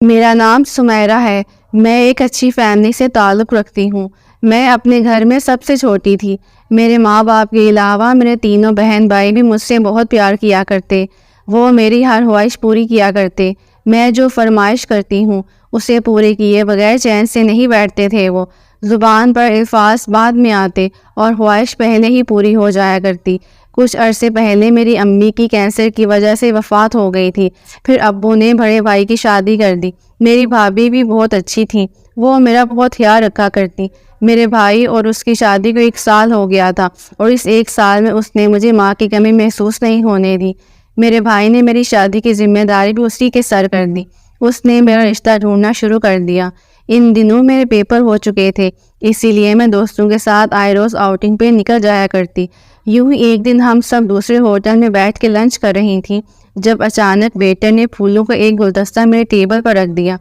میرا نام سمیرہ ہے۔ میں ایک اچھی فیملی سے تعلق رکھتی ہوں۔ میں اپنے گھر میں سب سے چھوٹی تھی۔ میرے ماں باپ کے علاوہ میرے تینوں بہن بھائی بھی مجھ سے بہت پیار کیا کرتے۔ وہ میری ہر خواہش پوری کیا کرتے۔ میں جو فرمائش کرتی ہوں اسے پورے کیے بغیر چین سے نہیں بیٹھتے تھے۔ وہ زبان پر الفاظ بعد میں آتے اور خواہش پہلے ہی پوری ہو جایا کرتی۔ کچھ عرصے پہلے میری امی کی کینسر کی وجہ سے وفات ہو گئی تھی۔ پھر ابو نے بڑے بھائی کی شادی کر دی۔ میری بھابھی بھی بہت اچھی تھی، وہ میرا بہت خیال رکھا کرتی۔ میرے بھائی اور اس کی شادی کو 1 سال ہو گیا تھا اور اس 1 سال میں اس نے مجھے ماں کی کمی محسوس نہیں ہونے دی۔ میرے بھائی نے میری شادی کی ذمہ داری بھی اسی کے سر کر دی۔ اس نے میرا رشتہ ڈھونڈنا شروع کر دیا۔ ان دنوں میرے پیپر ہو چکے تھے، اسی لیے میں دوستوں کے ساتھ آئے روز آؤٹنگ پہ نکل جایا کرتی۔ یوں ہی ایک دن ہم سب دوسرے ہوٹل میں بیٹھ کے لنچ کر رہی تھیں جب اچانک ویٹر نے پھولوں کا ایک گلدستہ میرے ٹیبل پر رکھ دیا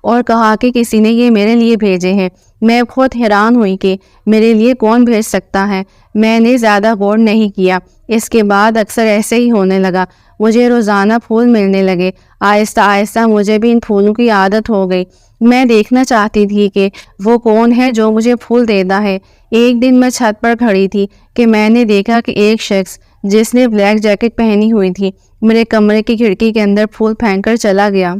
اور کہا کہ کسی نے یہ میرے لیے بھیجے ہیں۔ میں بہت حیران ہوئی کہ میرے لیے کون بھیج سکتا ہے۔ میں نے زیادہ غور نہیں کیا۔ اس کے بعد اکثر ایسے ہی ہونے لگا، مجھے روزانہ پھول ملنے لگے۔ آہستہ آہستہ مجھے بھی ان پھولوں کی عادت ہو گئی۔ میں دیکھنا چاہتی تھی کہ وہ کون ہے جو مجھے پھول دیتا ہے۔ ایک دن میں چھت پر کھڑی تھی کہ میں نے دیکھا کہ ایک شخص جس نے بلیک جیکٹ پہنی ہوئی تھی میرے کمرے کی کھڑکی کے اندر پھول پھینک کر چلا گیا۔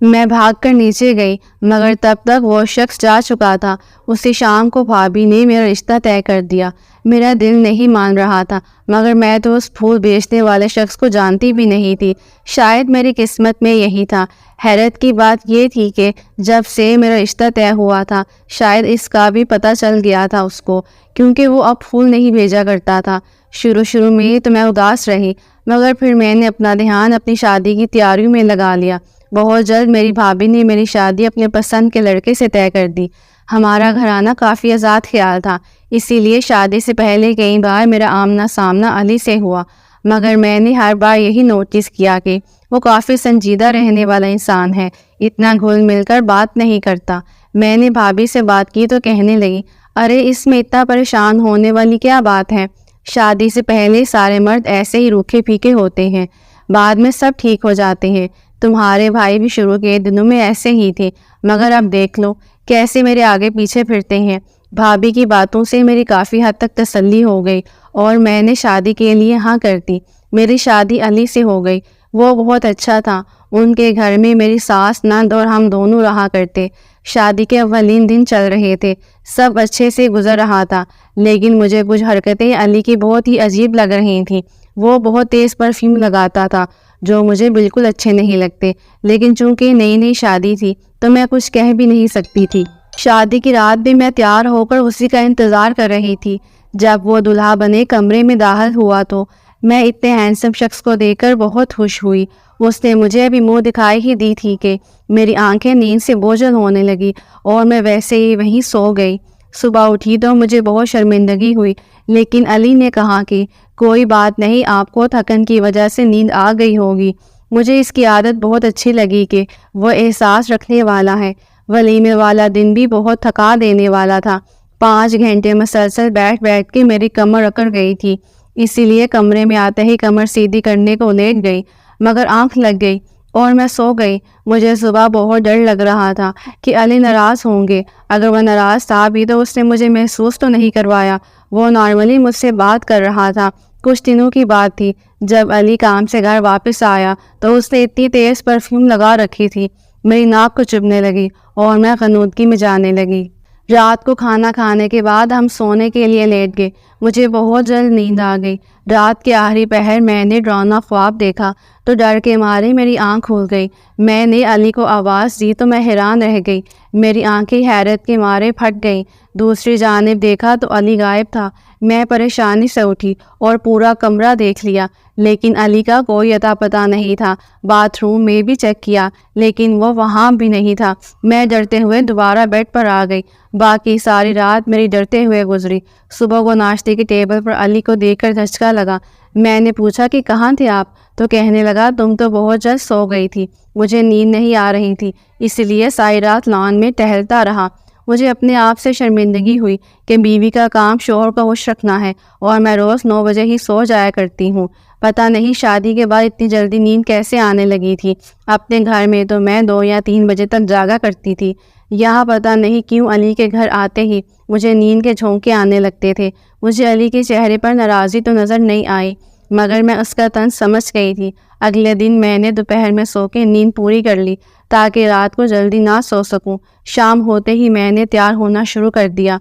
میں بھاگ کر نیچے گئی مگر تب تک وہ شخص جا چکا تھا۔ اسی شام کو بھابھی نے میرا رشتہ طے کر دیا۔ میرا دل نہیں مان رہا تھا مگر میں تو اس پھول بیچنے والے شخص کو جانتی بھی نہیں تھی۔ شاید میری قسمت میں یہی تھا۔ حیرت کی بات یہ تھی کہ جب سے میرا رشتہ طے ہوا تھا شاید اس کا بھی پتہ چل گیا تھا اس کو، کیونکہ وہ اب پھول نہیں بھیجا کرتا تھا۔ شروع میں تو میں اداس رہی مگر پھر میں نے اپنا دھیان اپنی شادی کی تیاریوں میں لگا لیا۔ بہت جلد میری بھابھی نے میری شادی اپنے پسند کے لڑکے سے طے کر دی۔ ہمارا گھرانہ کافی آزاد خیال تھا، اسی لیے شادی سے پہلے کئی بار میرا آمنا سامنا علی سے ہوا، مگر میں نے ہر بار یہی نوٹس کیا کہ وہ کافی سنجیدہ رہنے والا انسان ہے، اتنا گھل مل کر بات نہیں کرتا۔ میں نے بھابھی سے بات کی تو کہنے لگی، ارے اس میں اتنا پریشان ہونے والی کیا بات ہے؟ شادی سے پہلے سارے مرد ایسے ہی روکھے پھیکے ہوتے ہیں، بعد میں سب ٹھیک ہو جاتے ہیں۔ تمہارے بھائی بھی شروع کے دنوں میں ایسے ہی تھے مگر اب دیکھ لو کیسے میرے آگے پیچھے پھرتے ہیں۔ بھابھی کی باتوں سے میری کافی حد تک تسلی ہو گئی اور میں نے شادی کے لیے ہاں کر دی۔ میری شادی علی سے ہو گئی، وہ بہت اچھا تھا۔ ان کے گھر میں میری ساس نند اور ہم دونوں رہا کرتے۔ شادی کے اولین دن چل رہے تھے، سب اچھے سے گزر رہا تھا، لیکن مجھے کچھ حرکتیں علی کی بہت ہی عجیب لگ رہی تھیں۔ وہ بہت تیز پرفیوم لگاتا تھا جو مجھے بالکل اچھے نہیں لگتے، لیکن چونکہ نئی نئی شادی تھی تو میں کچھ کہہ بھی نہیں سکتی تھی۔ شادی کی رات بھی میں تیار ہو کر اسی کا انتظار کر رہی تھی۔ جب وہ دلہا بنے کمرے میں داخل ہوا تو میں اتنے ہینڈسم شخص کو دیکھ کر بہت خوش ہوئی۔ اس نے مجھے ابھی منہ دکھائی ہی دی تھی کہ میری آنکھیں نیند سے بوجھل ہونے لگی اور میں ویسے ہی وہیں سو گئی۔ صبح اٹھی تو مجھے بہت شرمندگی ہوئی، لیکن علی نے کہا کہ کوئی بات نہیں، آپ کو تھکن کی وجہ سے نیند آ گئی ہوگی۔ مجھے اس کی عادت بہت اچھی لگی کہ وہ احساس رکھنے والا ہے۔ ولیمے والا دن بھی بہت تھکا دینے والا تھا۔ 5 گھنٹے مسلسل بیٹھ کے میری کمر اکڑ گئی تھی، اسی لیے کمرے میں آتے ہی کمر سیدھی کرنے کو لیٹ گئی مگر آنکھ لگ گئی اور میں سو گئی۔ مجھے صبح بہت ڈر لگ رہا تھا کہ علی ناراض ہوں گے۔ اگر وہ ناراض تھا بھی تو اس نے مجھے محسوس تو نہیں کروایا، وہ نارملی مجھ سے بات کر رہا تھا۔ کچھ دنوں کی بات تھی، جب علی کام سے گھر واپس آیا تو اس نے اتنی تیز پرفیوم لگا رکھی تھی، میری ناک کو چبھنے لگی اور میں غنودگی میں جانے لگی۔ رات کو کھانا کھانے کے بعد ہم سونے کے لیے لیٹ گئے۔ مجھے بہت جلد نیند آ گئی۔ رات کے آخری پہر میں نے ڈراؤنا خواب دیکھا تو ڈر کے مارے میری آنکھ کھل گئی۔ میں نے علی کو آواز دی تو میں حیران رہ گئی، میری آنکھیں حیرت کے مارے پھٹ گئیں۔ دوسری جانب دیکھا تو علی غائب تھا۔ میں پریشانی سے اٹھی اور پورا کمرہ دیکھ لیا، لیکن علی کا کوئی اتا پتہ نہیں تھا۔ باتھ روم میں بھی چیک کیا لیکن وہ وہاں بھی نہیں تھا۔ میں ڈرتے ہوئے دوبارہ بیڈ پر آ گئی۔ باقی ساری رات میری ڈرتے ہوئے گزری۔ صبح کو ناشتے کی ٹیبل پر علی کو دیکھ کر دھچکا لگا۔ میں نے پوچھا کہ کہاں تھے آپ؟ تو کہنے لگا، تم تو بہت جلد سو گئی تھی، مجھے نیند نہیں آ رہی تھی، اس لیے ساری رات لان میں ٹہلتا رہا۔ مجھے اپنے آپ سے شرمندگی ہوئی کہ بیوی کا کام شوہر کو خوش رکھنا ہے اور میں روز 9 بجے ہی سو جایا کرتی ہوں، پتہ نہیں شادی کے بعد اتنی جلدی نیند کیسے آنے لگی تھی۔ اپنے گھر میں تو میں 2 یا 3 بجے تک جاگا کرتی تھی، یہاں پتہ نہیں کیوں علی کے گھر آتے ہی مجھے نیند کے جھونکے آنے لگتے تھے۔ مجھے علی کے چہرے پر ناراضی تو نظر نہیں آئی، مگر میں اس کا طنز سمجھ گئی تھی۔ اگلے دن میں نے دوپہر میں سو کے نیند پوری کر لی تاکہ رات کو جلدی نہ سو سکوں۔ شام ہوتے ہی میں نے تیار ہونا شروع کر دیا۔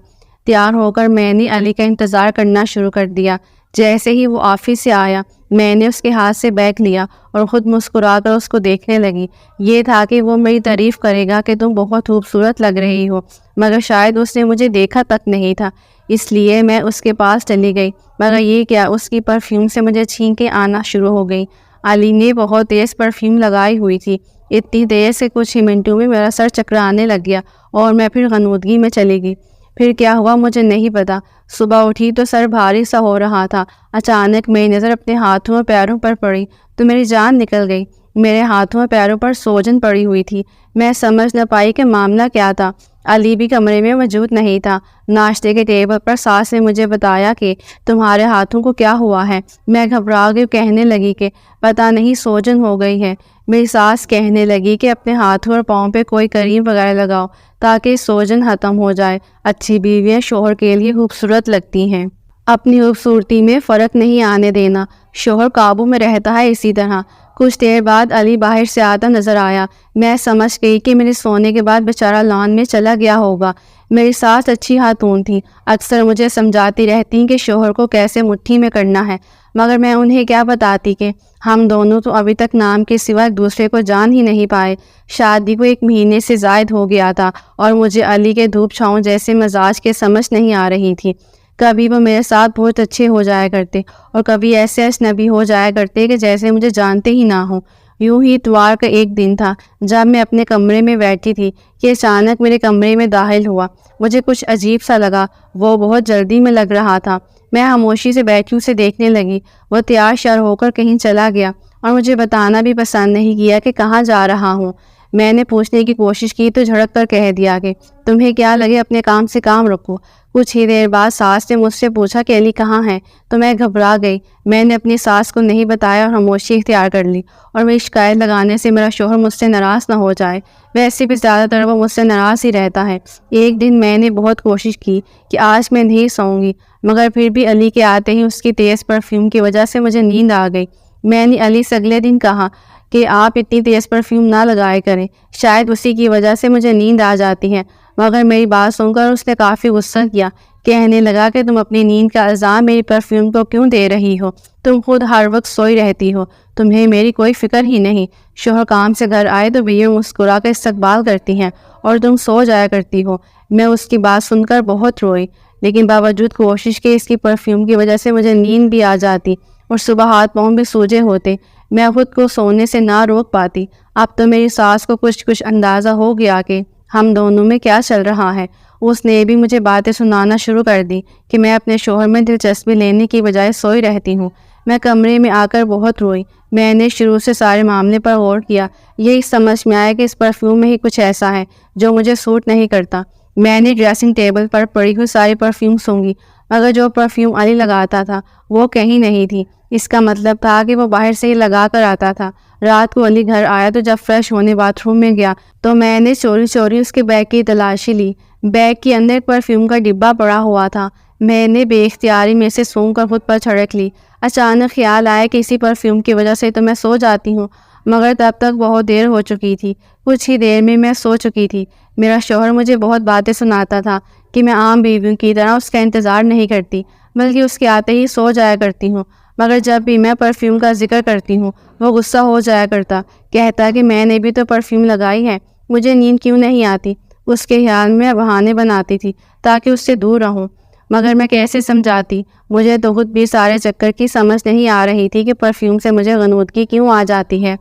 تیار ہو کر میں نے علی کا انتظار کرنا شروع کر دیا۔ جیسے ہی وہ آفس سے آیا میں نے اس کے ہاتھ سے بیگ لیا اور خود مسکرا کر اس کو دیکھنے لگی۔ یہ تھا کہ وہ میری تعریف کرے گا کہ تم بہت خوبصورت لگ رہی ہو، مگر شاید اس نے مجھے دیکھا تک نہیں تھا، اس لیے میں اس کے پاس چلی گئی۔ مگر یہ کیا، اس کی پرفیوم سے مجھے چھینکیں آنا شروع ہو گئی۔ علی نے بہت تیز پرفیوم لگائی ہوئی تھی، اتنی تیز کہ کچھ ہی منٹوں میں میرا سر چکرانے لگ گیا اور میں پھر غنودگی میں چلی گئی۔ پھر کیا ہوا مجھے نہیں پتا۔ صبح اٹھی تو سر بھاری سا ہو رہا تھا۔ اچانک میری نظر اپنے ہاتھوں اور پیروں پر پڑی تو میری جان نکل گئی۔ میرے ہاتھوں اور پیروں پر سوجن پڑی ہوئی تھی۔ میں سمجھ نہ پائی کہ معاملہ کیا تھا۔ علی بھی کمرے میں موجود نہیں تھا۔ ناشتے کے ٹیبل پر ساس نے مجھے بتایا کہ تمہارے ہاتھوں کو کیا ہوا ہے۔ میں گھبرا گئی، کہنے لگی کہ پتہ نہیں سوجن ہو گئی ہے۔ میری ساس کہنے لگی کہ اپنے ہاتھوں اور پاؤں پہ کوئی کریم وغیرہ لگاؤ تاکہ سوجن ختم ہو جائے۔ اچھی بیویاں شوہر کے لیے خوبصورت لگتی ہیں، اپنی خوبصورتی میں فرق نہیں آنے دینا۔ شوہر قابو میں رہتا ہے اسی طرح۔ کچھ دیر بعد علی باہر سے آتا نظر آیا۔ میں سمجھ گئی کہ میرے سونے کے بعد بیچارہ لان میں چلا گیا ہوگا۔ میری ساس اچھی خاتون تھی، اکثر مجھے سمجھاتی رہتی کہ شوہر کو کیسے مٹھی میں کرنا ہے، مگر میں انہیں کیا بتاتی کہ ہم دونوں تو ابھی تک نام کے سوا ایک دوسرے کو جان ہی نہیں پائے۔ شادی کو 1 مہینے سے زائد ہو گیا تھا اور مجھے علی کے دھوپ چھاؤں جیسے مزاج کے سمجھ نہیں آ رہی تھی۔ کبھی وہ میرے ساتھ بہت اچھے ہو جایا کرتے اور کبھی ایسے اجنبی ہو جایا کرتے کہ جیسے مجھے جانتے ہی نہ ہوں۔ یوں ہی اتوار کا ایک دن تھا جب میں اپنے کمرے میں بیٹھی تھی کہ اچانک میرے کمرے میں داخل ہوا۔ مجھے کچھ عجیب سا لگا، وہ بہت جلدی میں لگ رہا تھا۔ میں خاموشی سے بیٹھی اسے دیکھنے لگی۔ وہ تیار شیار ہو کر کہیں چلا گیا اور مجھے بتانا بھی پسند نہیں کیا کہ کہاں جا رہا ہوں۔ میں نے پوچھنے کی کوشش کی تو جھڑک کر کہہ دیا کہ تمہیں کیا لگے، اپنے کام سے کام رکھو۔ کچھ ہی دیر بعد ساس نے مجھ سے پوچھا کہ علی کہاں ہے، تو میں گھبرا گئی۔ میں نے اپنی ساس کو نہیں بتایا اور خاموشی اختیار کر لی، اور میری شکایت لگانے سے میرا شوہر مجھ سے ناراض نہ ہو جائے۔ ویسے بھی زیادہ تر وہ مجھ سے ناراض ہی رہتا ہے۔ ایک دن میں نے بہت کوشش کی کہ آج میں نہیں سوؤں گی، مگر پھر بھی علی کے آتے ہی اس کی تیز پرفیوم کی وجہ سے مجھے نیند آ گئی۔ میں نے علی سے اگلے دن کہا کہ آپ اتنی تیز پرفیوم نہ لگائے کریں، شاید اسی کی وجہ سے مجھے نیند آ جاتی ہے، مگر میری بات سن کر اس نے کافی غصہ کیا۔ کہنے لگا کہ تم اپنی نیند کا الزام میری پرفیوم کو کیوں دے رہی ہو، تم خود ہر وقت سوئی رہتی ہو، تمہیں میری کوئی فکر ہی نہیں۔ شوہر کام سے گھر آئے تو بیوی مسکرا کر استقبال کرتی ہیں اور تم سو جایا کرتی ہو۔ میں اس کی بات سن کر بہت روئی، لیکن باوجود کوشش کے اس کی پرفیوم کی وجہ سے مجھے نیند بھی آ جاتی اور صبح ہاتھ پاؤں بھی سوجے ہوتے۔ میں خود کو سونے سے نہ روک پاتی۔ اب تو میری ساس کو کچھ اندازہ ہو گیا کہ ہم دونوں میں کیا چل رہا ہے۔ اس نے بھی مجھے باتیں سنانا شروع کر دی کہ میں اپنے شوہر میں دلچسپی لینے کی بجائے سوئی رہتی ہوں۔ میں کمرے میں آ کر بہت روئی۔ میں نے شروع سے سارے معاملے پر غور کیا۔ یہی سمجھ میں آیا کہ اس پرفیوم میں ہی کچھ ایسا ہے جو مجھے سوٹ نہیں کرتا۔ میں نے ڈریسنگ ٹیبل پر پڑی ہوئی ساری پرفیوم سونگھی، مگر جو پرفیوم علی لگاتا تھا وہ کہیں نہیں تھی۔ اس کا مطلب تھا کہ وہ باہر سے ہی لگا کر آتا تھا۔ رات کو علی گھر آیا تو جب فریش ہونے باتھ روم میں گیا تو میں نے چوری چوری اس کے بیگ کی تلاشی لی۔ بیگ کے اندر پرفیوم کا ڈبہ پڑا ہوا تھا۔ میں نے بے اختیاری میں سے سونگھ کر خود پر چھڑک لی۔ اچانک خیال آیا کہ اسی پرفیوم کی وجہ سے تو میں سو جاتی ہوں، مگر تب تک بہت دیر ہو چکی تھی۔ کچھ ہی دیر میں سو چکی تھی۔ میرا شوہر مجھے بہت باتیں سناتا تھا کہ میں عام بیویوں کی طرح اس کا انتظار نہیں کرتی، بلکہ اس کے آتے ہی سو جایا کرتی ہوں۔ مگر جب بھی میں پرفیوم کا ذکر کرتی ہوں وہ غصہ ہو جایا کرتا، کہتا کہ میں نے بھی تو پرفیوم لگائی ہے، مجھے نیند کیوں نہیں آتی۔ اس کے خیال میں بہانے بناتی تھی تاکہ اس سے دور رہوں، مگر میں کیسے سمجھاتی؟ مجھے تو خود بھی سارے چکر کی سمجھ نہیں آ رہی تھی کہ پرفیوم سے مجھے غنودگی کیوں آ جاتی ہے۔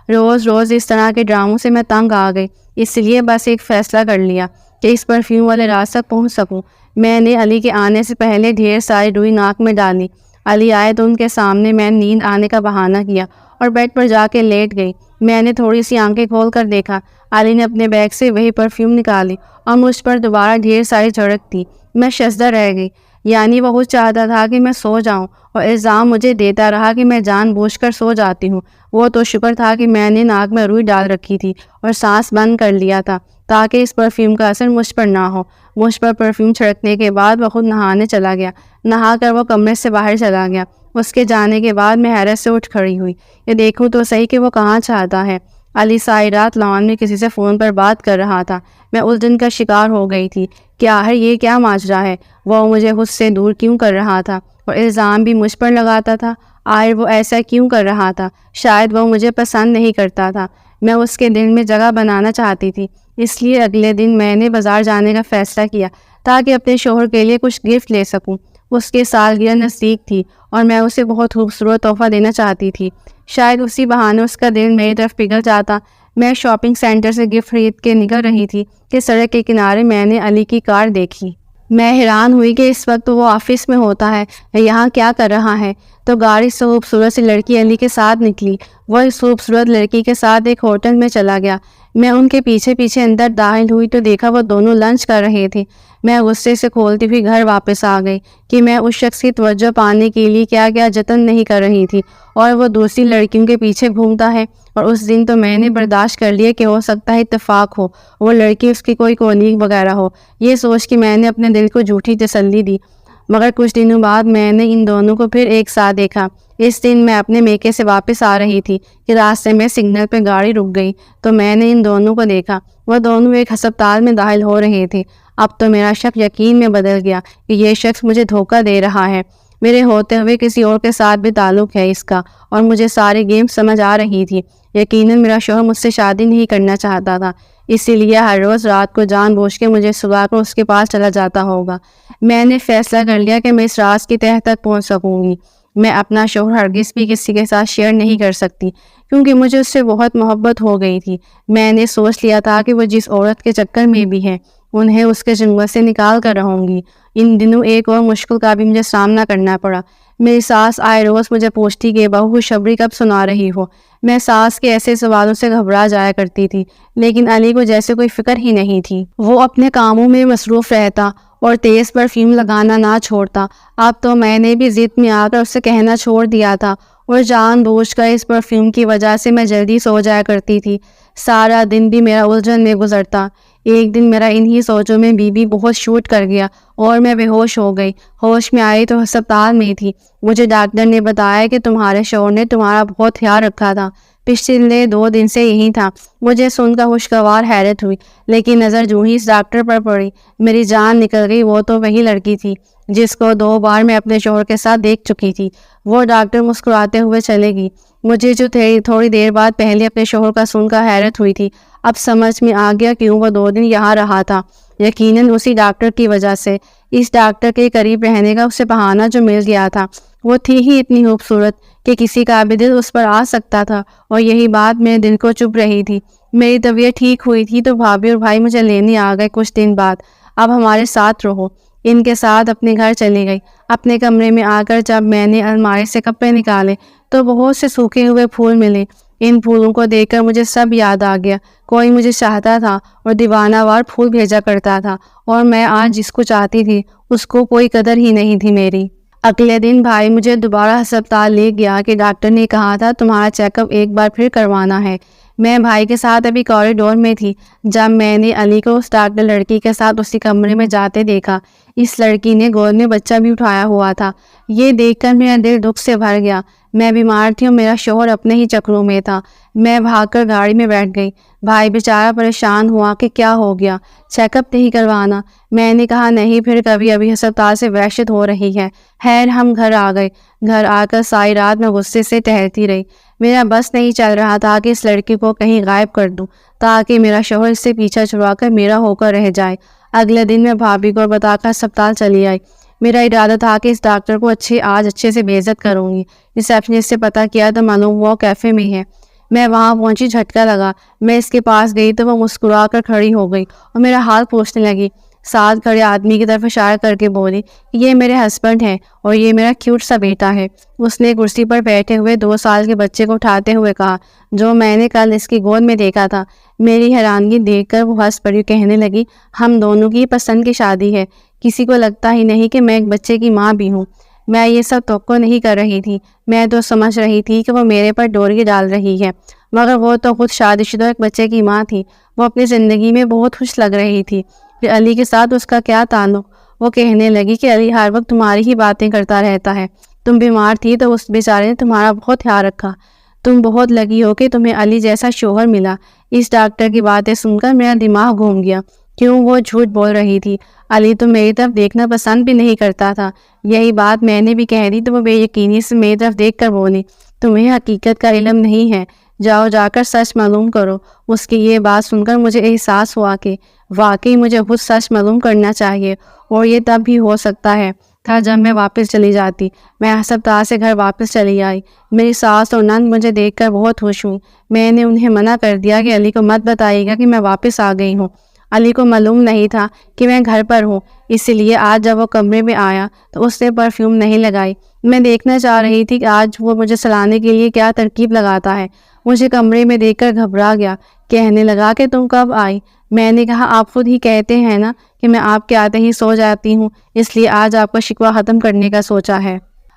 روز روز اس طرح کے ڈراموں سے میں تنگ آ گئی، اس لیے بس ایک فیصلہ کر لیا کہ اس پرفیوم والے راز تک پہنچ سکوں۔ میں نے علی کے آنے سے پہلے ڈھیر ساری روئی ناک میں ڈالی۔ علی آئے تو ان کے سامنے میں نیند آنے کا بہانہ کیا اور بیڈ پر جا کے لیٹ گئی۔ میں نے تھوڑی سی آنکھیں کھول کر دیکھا، علی نے اپنے بیگ سے وہی پرفیوم نکالی اور مجھ پر دوبارہ ڈھیر ساری جھڑک دی۔ میں شزدہ رہ گئی۔ یعنی وہ خود چاہتا تھا کہ میں سو جاؤں اور الزام مجھے دیتا رہا کہ میں جان بوجھ کر سو جاتی ہوں۔ وہ تو شکر تھا کہ میں نے ناک میں روئی ڈال رکھی تھی اور سانس بند کر لیا تھا تاکہ اس پرفیوم کا اثر مجھ پر نہ ہو۔ مجھ پر پرفیوم چھڑکنے کے بعد وہ خود نہانے چلا گیا۔ نہا کر وہ کمرے سے باہر چلا گیا۔ اس کے جانے کے بعد میں حیرت سے اٹھ کھڑی ہوئی۔ یہ دیکھوں تو صحیح کہ وہ کہاں چاہتا ہے۔ علی ساری رات لان میں کسی سے فون پر بات کر رہا تھا۔ میں اس دن کا شکار ہو گئی تھی کہ آخر یہ کیا ماجرا ہے۔ وہ مجھے خود سے دور کیوں کر رہا تھا اور الزام بھی مجھ پر لگاتا تھا؟ آخر وہ ایسا کیوں کر رہا تھا؟ شاید وہ مجھے پسند نہیں کرتا تھا۔ میں اس کے دل میں جگہ بنانا چاہتی تھی، اس لیے اگلے دن میں نے بازار جانے کا فیصلہ کیا تاکہ اپنے شوہر کے لیے کچھ گفٹ لے سکوں۔ اس کی سالگرہ نزدیک تھی اور میں اسے بہت خوبصورت تحفہ دینا چاہتی تھی۔ شاید اسی بہانے اس کا دل میری طرف پگھل جاتا۔ میں شاپنگ سینٹر سے گفٹ خرید کے نکل رہی تھی کہ سڑک کے کنارے میں نے علی کی کار دیکھی۔ میں حیران ہوئی کہ اس وقت وہ آفس میں ہوتا ہے، یہاں کیا کر رہا ہے؟ تو گاڑی سے خوبصورت سی لڑکی علی کے ساتھ نکلی۔ وہ اس خوبصورت لڑکی کے ساتھ ایک ہوٹل میں چلا گیا۔ میں ان کے پیچھے پیچھے اندر داخل ہوئی تو دیکھا وہ دونوں لنچ کر رہے تھے۔ میں غصے سے کھولتی ہوئی گھر واپس آ گئی کہ میں اس شخص کی توجہ پانے کے لیے کیا کیا جتن نہیں کر رہی تھی اور وہ دوسری لڑکیوں کے پیچھے گھومتا ہے۔ اور اس دن تو میں نے برداشت کر لیا کہ ہو سکتا ہے اتفاق ہو، وہ لڑکی اس کی کوئی کولیگ وغیرہ ہو۔ یہ سوچ کے میں نے اپنے دل کو جھوٹی تسلی دی۔ مگر کچھ دنوں بعد میں نے ان دونوں کو پھر ایک ساتھ دیکھا۔ اس دن میں اپنے میکے سے واپس آ رہی تھی کہ راستے میں سگنل پہ گاڑی رک گئی تو میں نے ان دونوں کو دیکھا۔ وہ دونوں ایک ہسپتال میں داخل ہو رہے تھے۔ اب تو میرا شک یقین میں بدل گیا کہ یہ شخص مجھے دھوکہ دے رہا ہے۔ میرے ہوتے ہوئے کسی اور کے ساتھ بھی تعلق ہے اس کا، اور مجھے ساری گیم سمجھ آ رہی تھی۔ یقیناً میرا شوہر مجھ سے شادی نہیں کرنا چاہتا تھا، اسی لیے ہر روز رات کو جان بوجھ کے مجھے سلا کر اس کے پاس چلا جاتا ہوگا۔ میں نے فیصلہ کر لیا کہ میں اس راز کی تہہ تک پہنچ سکوں گی۔ میں اپنا شوہر ہرگز بھی کسی کے ساتھ شیئر نہیں کر سکتی کیونکہ مجھے اس سے بہت محبت ہو گئی تھی۔ میں نے سوچ لیا تھا کہ وہ جس عورت کے چکر میں بھی ہے انہیں اس کے جنگل سے نکال کر رہوں گی۔ ان دنوں ایک اور مشکل کا بھی مجھے سامنا کرنا پڑا۔ میری ساس آئے روز مجھے پوچھتی کہ بہو خوشخبری کب سنا رہی ہو۔ میں ساس کے ایسے سوالوں سے گھبرا جایا کرتی تھی، لیکن علی کو جیسے کوئی فکر ہی نہیں تھی۔ وہ اپنے کاموں میں مصروف رہتا اور تیز پرفیوم لگانا نہ چھوڑتا۔ اب تو میں نے بھی ضد میں آ کر اسے کہنا چھوڑ دیا تھا اور جان بوجھ کر اس پرفیوم کی وجہ سے میں جلدی سو جایا کرتی تھی۔ سارا دن بھی میرا الجھن میں گزرتا۔ ایک دن میرا انہی سوچوں میں بی بہت شوٹ کر گیا اور میں بے ہوش ہو گئی۔ ہوش میں آئی تو ہسپتال میں تھی۔ مجھے ڈاکٹر نے بتایا کہ تمہارے شوہر نے تمہارا بہت خیال رکھا تھا، پچھلے 2 دن سے یہی تھا۔ مجھے سن کر خوشگوار حیرت ہوئی، لیکن نظر جو ہی اس ڈاکٹر پر پڑی میری جان نکل گئی۔ وہ تو وہی لڑکی تھی جس کو 2 بار میں اپنے شوہر کے ساتھ دیکھ چکی تھی۔ وہ ڈاکٹر مسکراتے ہوئے چلے گی۔ مجھے جو تھوڑی دیر بعد پہلے اپنے شوہر کا سن کر حیرت ہوئی تھی، اب سمجھ میں آ گیا کیوں وہ 2 دن یہاں رہا تھا۔ یقیناً اسی ڈاکٹر کی وجہ سے۔ اس ڈاکٹر کے قریب رہنے کا اسے بہانہ جو مل گیا تھا۔ وہ تھی ہی اتنی خوبصورت کہ کسی کا بھی دل اس پر آ سکتا تھا، اور یہی بات میرے دل کو چبھ رہی تھی۔ میری طبیعت ٹھیک ہوئی تھی تو بھابھی اور بھائی مجھے لینے آ گئے کچھ دن بعد۔ اب ہمارے ساتھ رہو۔ ان کے ساتھ اپنے گھر چلی گئی۔ اپنے کمرے میں آ کر جب میں نے الماری سے کپڑے نکالے تو بہت سے سوکھے ہوئے پھول ملے۔ ان پھولوں کو دیکھ کر مجھے سب یاد آ گیا۔ کوئی مجھے چاہتا تھا اور دیوانہ وار پھول بھیجا کرتا تھا، اور میں آج جس کو چاہتی تھی اس کو کوئی قدر ہی نہیں تھی میری۔ اگلے دن بھائی مجھے دوبارہ ہسپتال لے گیا کہ ڈاکٹر نے کہا تھا تمہارا چیک اپ ایک بار پھر کروانا ہے۔ میں بھائی کے ساتھ ابھی کوریڈور میں تھی جب میں نے علی کو اس ڈاکٹر لڑکی کے ساتھ اسی کمرے میں جاتے دیکھا۔ اس لڑکی نے گود میں بچہ بھی اٹھایا ہوا تھا۔ یہ دیکھ کر میرا دل دکھ سے بھر گیا۔ میں بیمار تھی اور میرا شوہر اپنے ہی چکروں میں تھا۔ میں بھاگ کر گاڑی میں بیٹھ گئی۔ بھائی بیچارہ پریشان ہوا کہ کیا ہو گیا، چیک اپ نہیں کروانا؟ میں نے کہا نہیں، پھر کبھی ابھی ہسپتال سے وحشت ہو رہی ہے۔ خیر ہم گھر آ گئے۔ گھر آ کر ساری رات میں غصے سے ٹہلتی رہی۔ میرا بس نہیں چل رہا تھا کہ اس لڑکی کو کہیں غائب کر دوں تاکہ میرا شوہر اس سے پیچھا چھڑوا کر میرا ہو کر رہ جائے۔ اگلے دن میں بھابھی کو بتا کر ہسپتال چلی آئی۔ میرا ارادہ تھا کہ اس ڈاکٹر کو آج اچھے سے بے عزت کروں گی۔ ریسیپشنسٹ سے پتہ کیا تو معلوم ہوا کیفے میں ہے۔ میں وہاں پہنچی، جھٹکا لگا۔ میں اس کے پاس گئی تو وہ مسکرا کر کھڑی ہو گئی اور میرا حال پوچھنے لگی۔ ساتھ کھڑے آدمی کی طرف اشارہ کر کے بولی کہ یہ میرے ہسبینڈ ہیں اور یہ میرا کیوٹ سا بیٹا ہے۔ اس نے کرسی پر بیٹھے ہوئے 2 سال کے بچے کو اٹھاتے ہوئے کہا جو میں نے کل اس کی گود میں دیکھا تھا۔ میری حیرانگی دیکھ کر وہ ہنس پڑی، کہنے لگی ہم دونوں کی پسند کی شادی ہے، کسی کو لگتا ہی نہیں کہ میں ایک بچے کی ماں بھی ہوں۔ میں یہ سب توقع نہیں کر رہی تھی، میں تو سمجھ رہی تھی کہ وہ میرے پر ڈوری ڈال رہی ہے، مگر وہ تو خود شادی شدہ ایک بچے کی ماں تھی۔ وہ اپنی زندگی میں بہت خوش لگ رہی تھی۔ پھر علی کے ساتھ اس کا کیا تعلق؟ وہ کہنے لگی کہ علی ہر وقت تمہاری ہی باتیں کرتا رہتا ہے، تم بیمار تھی تو اس بیچارے نے تمہارا بہت خیال رکھا، تم بہت لگی ہو کہ تمہیں علی جیسا شوہر ملا۔ اس ڈاکٹر کی باتیں سن کر میرا دماغ گھوم گیا۔ کیوں وہ جھوٹ بول رہی تھی؟ علی تو میری طرف دیکھنا پسند بھی نہیں کرتا تھا۔ یہی بات میں نے بھی کہہ دی تو وہ بے یقینی سے میری طرف دیکھ کر بولی، تمہیں حقیقت کا علم نہیں ہے، جاؤ جا کر سچ معلوم کرو۔ اس کی یہ بات سن کر مجھے احساس ہوا کہ واقعی مجھے خود سچ معلوم کرنا چاہیے، اور یہ تب بھی ہو سکتا ہے تھا جب میں واپس چلی جاتی۔ میں ہسپتال سے گھر واپس چلی آئی۔ میری ساس اور نند مجھے دیکھ کر بہت خوش ہوئی۔ میں نے انہیں منع کر دیا کہ علی کو مت بتائیے گا کہ میں واپس آ گئی ہوں۔ علی کو معلوم نہیں تھا کہ میں گھر پر ہوں، اس لیے آج جب وہ کمرے میں آیا تو اس نے پرفیوم نہیں لگائی۔ میں دیکھنا چاہ رہی تھی کہ آج وہ مجھے سلانے کے لیے کیا ترکیب لگاتا ہے۔ مجھے کمرے میں دیکھ کر گھبرا گیا۔ کہنے لگا کہ تم کب آئی؟ میں نے کہا آپ خود ہی کہتے ہیں نا کہ میں آپ کے آتے ہی سو جاتی ہوں، اس لیے آج آپ کا شکوہ ختم کرنے کا سوچا ہے۔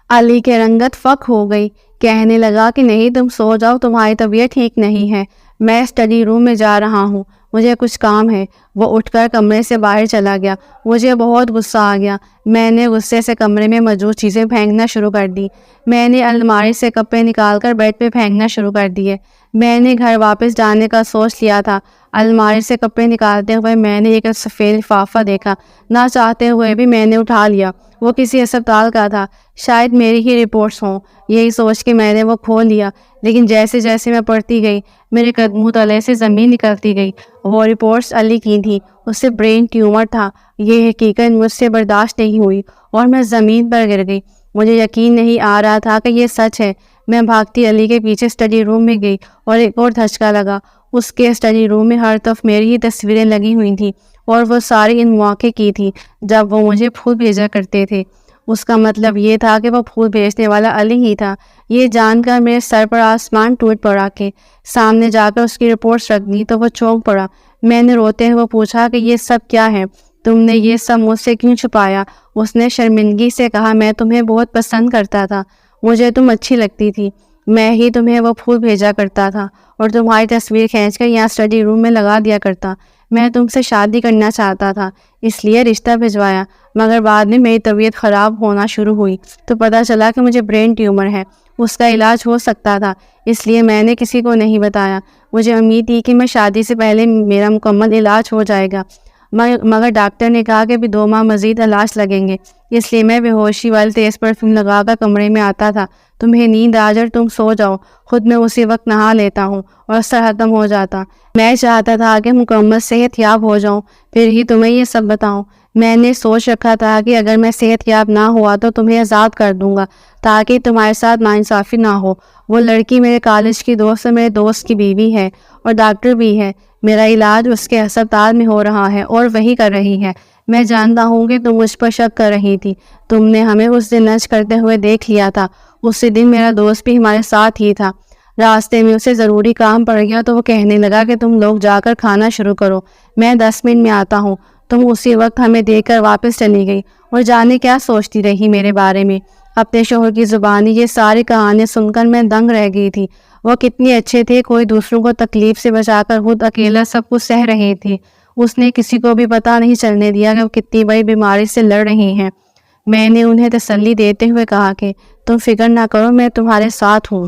علی کی رنگت فک ہو گئی۔ کہنے لگا کہ نہیں، تم سو جاؤ، تمہاری طبیعت ٹھیک نہیں ہے، میں اسٹڈی روم میں جا رہا ہوں، مجھے کچھ کام ہے۔ وہ اٹھ کر کمرے سے باہر چلا گیا۔ مجھے بہت غصہ آ گیا۔ میں نے غصے سے کمرے میں موجود چیزیں پھینکنا شروع کر دی۔ میں نے الماری سے کپڑے نکال کر بیڈ پہ پھینکنا شروع کر دیے۔ میں نے گھر واپس جانے کا سوچ لیا تھا۔ الماری سے کپڑے نکالتے ہوئے میں نے ایک سفید لفافہ دیکھا، نہ چاہتے ہوئے بھی میں نے اٹھا لیا۔ وہ کسی ہسپتال کا تھا، شاید میری ہی رپورٹس ہوں۔ یہی سوچ کے میں نے وہ کھول لیا، لیکن جیسے جیسے میں پڑھتی گئی میرے قدموں تلے سے زمین نکلتی گئی۔ وہ رپورٹس علی کی تھیں، اسے برین ٹیومر تھا۔ یہ حقیقت مجھ سے برداشت نہیں ہوئی اور میں زمین پر گر گئی۔ مجھے یقین نہیں آ رہا تھا کہ یہ سچ ہے۔ میں بھاگتی علی کے پیچھے اسٹڈی روم میں گئی اور ایک اور دھچکا لگا۔ اس کے اسٹڈی روم میں ہر طرف میری ہی تصویریں لگی ہوئی تھیں، اور وہ ساری ان مواقع کی تھی جب وہ مجھے پھول بھیجا کرتے تھے۔ اس کا مطلب یہ تھا کہ وہ پھول بھیجنے والا علی ہی تھا۔ یہ جان کر میرے سر پر آسمان ٹوٹ پڑا کہ سامنے جا کر اس کی رپورٹس رکھ دی تو وہ چونک پڑا۔ میں نے روتے ہوئے پوچھا کہ یہ سب کیا ہے؟ تم نے یہ سب مجھ سے کیوں چھپایا؟ اس نے شرمندگی سے کہا، میں تمہیں بہت پسند کرتا تھا، مجھے تم اچھی لگتی تھی، میں ہی تمہیں وہ پھول بھیجا کرتا تھا اور تمہاری تصویر کھینچ کر یہاں اسٹڈی روم میں لگا دیا کرتا۔ میں تم سے شادی کرنا چاہتا تھا، اس لیے رشتہ بھجوایا، مگر بعد میں میری طبیعت خراب ہونا شروع ہوئی تو پتہ چلا کہ مجھے برین ٹیومر ہے، اس کا علاج ہو سکتا تھا، اس لیے میں نے کسی کو نہیں بتایا۔ مجھے امید تھی کہ میں شادی سے پہلے میرا مکمل علاج ہو جائے گا، مگر ڈاکٹر نے کہا کہ ابھی 2 ماہ مزید علاج لگیں گے، اس لیے میں بے ہوشی والے تیز پرفیوم لگا کر کمرے میں آتا تھا۔ تمہیں نیند آ جائے تم سو جاؤ، خود میں اسی وقت نہا لیتا ہوں اور اثر ختم ہو جاتا۔ میں چاہتا تھا کہ مکمل صحت یاب ہو جاؤں، پھر ہی تمہیں یہ سب بتاؤں۔ میں نے سوچ رکھا تھا کہ اگر میں صحت یاب نہ ہوا تو تمہیں آزاد کر دوں گا تاکہ تمہارے ساتھ ناانصافی نہ ہو۔ وہ لڑکی میرے کالج کی دوست اور میرے دوست کی بیوی ہے اور ڈاکٹر بھی ہے۔ میرا علاج اس کے ہسپتال میں ہو رہا ہے اور وہی کر رہی ہے۔ میں جانتا ہوں کہ تم مجھ پر شک کر رہی تھی، تم نے ہمیں اس دن لنچ کرتے ہوئے دیکھ لیا تھا، اسی دن میرا دوست بھی ہمارے ساتھ ہی تھا۔ راستے میں اسے ضروری کام پڑ گیا تو وہ کہنے لگا کہ تم لوگ جا کر کھانا شروع کرو، میں 10 منٹ میں آتا ہوں۔ تم اسی وقت ہمیں دیکھ کر واپس چلی گئی اور جانے کیا سوچتی رہی میرے بارے میں۔ اپنے شوہر کی زبانی یہ ساری کہانیاں سن کر میں دنگ رہ گئی تھی۔ وہ کتنے اچھے تھے، کوئی دوسروں کو تکلیف سے بچا کر خود اکیلا سب کچھ سہ رہے تھے۔ اس نے کسی کو بھی پتہ نہیں چلنے دیا کہ وہ کتنی بڑی بیماری سے لڑ رہی ہیں۔ میں نے انہیں تسلی دیتے ہوئے کہا کہ تم فکر نہ کرو، میں تمہارے ساتھ ہوں۔